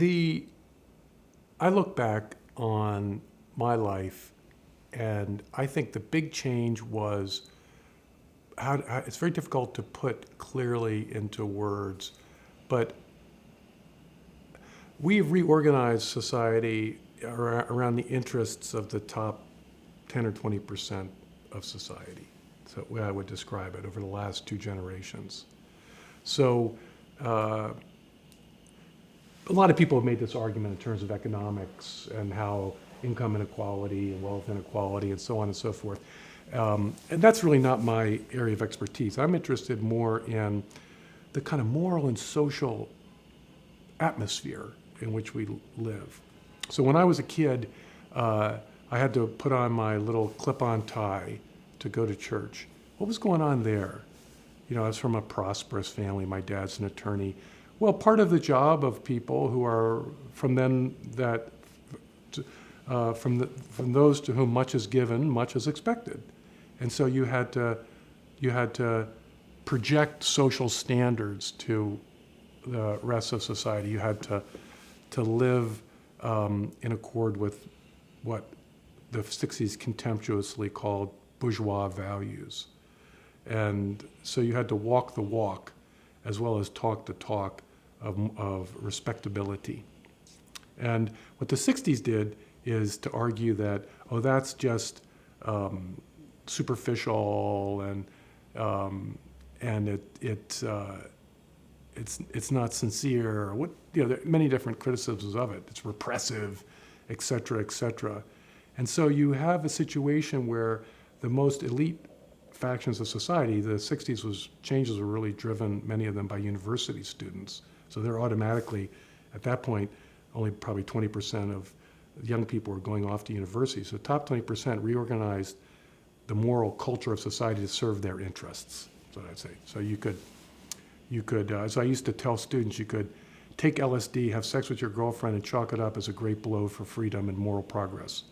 I look back on my life, and I think the big change was it's very difficult to put clearly into words, but we've reorganized society around the interests of the top 10 or 20% of society. So the way I would describe it over the last two generations. So a lot of people have made this argument in terms of economics and how income inequality and wealth inequality and so on and so forth. And that's really not my area of expertise. I'm interested more in the kind of moral and social atmosphere in which we live. So when I was a kid, I had to put on my little clip-on tie to go to church. What was going on there? You know, I was from a prosperous family. My dad's an attorney. Well, part of the job of people who are from those to whom much is given, much is expected, and so you had to project social standards to the rest of society. You had to live in accord with what the 60s contemptuously called bourgeois values, and so you had to walk the walk as well as talk the talk of respectability. And what the 60s did is to argue that, oh, that's just superficial and it's not sincere. There are many different criticisms of it. It's repressive, et cetera, et cetera. And so you have a situation where the most elite factions of society, the 60s changes were really driven, many of them by university students. So they're automatically, at that point, only probably 20% of young people were going off to university. So the top 20% reorganized the moral culture of society to serve their interests, is what I'd say. So you could, as I used to tell students, you could take LSD, have sex with your girlfriend, and chalk it up as a great blow for freedom and moral progress.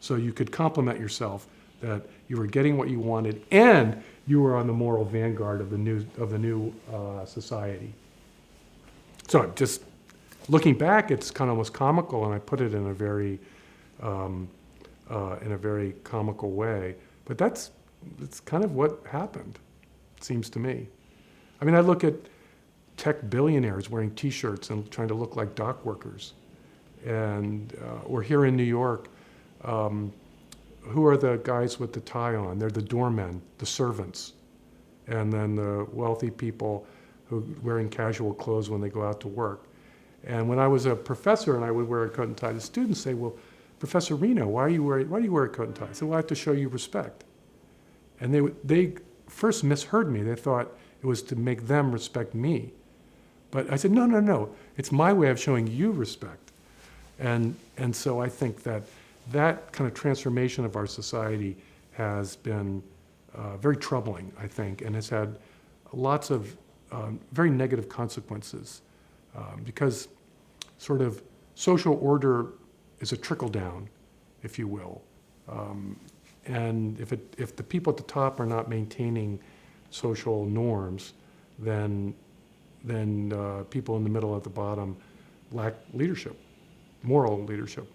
So you could compliment yourself that you were getting what you wanted, and you were on the moral vanguard of the new society. So just looking back, it's kind of almost comical, and I put it in a very comical way. But it's kind of what happened, it seems to me. I mean, I look at tech billionaires wearing T-shirts and trying to look like dock workers, and or here in New York. Who are the guys with the tie on? They're the doormen, the servants, and then the wealthy people who wearing casual clothes when they go out to work. And when I was a professor and I would wear a coat and tie, the students say, "Well, Professor Reno, why do you wear a coat and tie?" I said, "Well, I have to show you respect." And they first misheard me. They thought it was to make them respect me. But I said, no, it's my way of showing you respect. And so I think that kind of transformation of our society has been very troubling, I think, and has had lots of very negative consequences because sort of social order is a trickle down, if you will. And if the people at the top are not maintaining social norms, then people in the middle at the bottom lack leadership, moral leadership.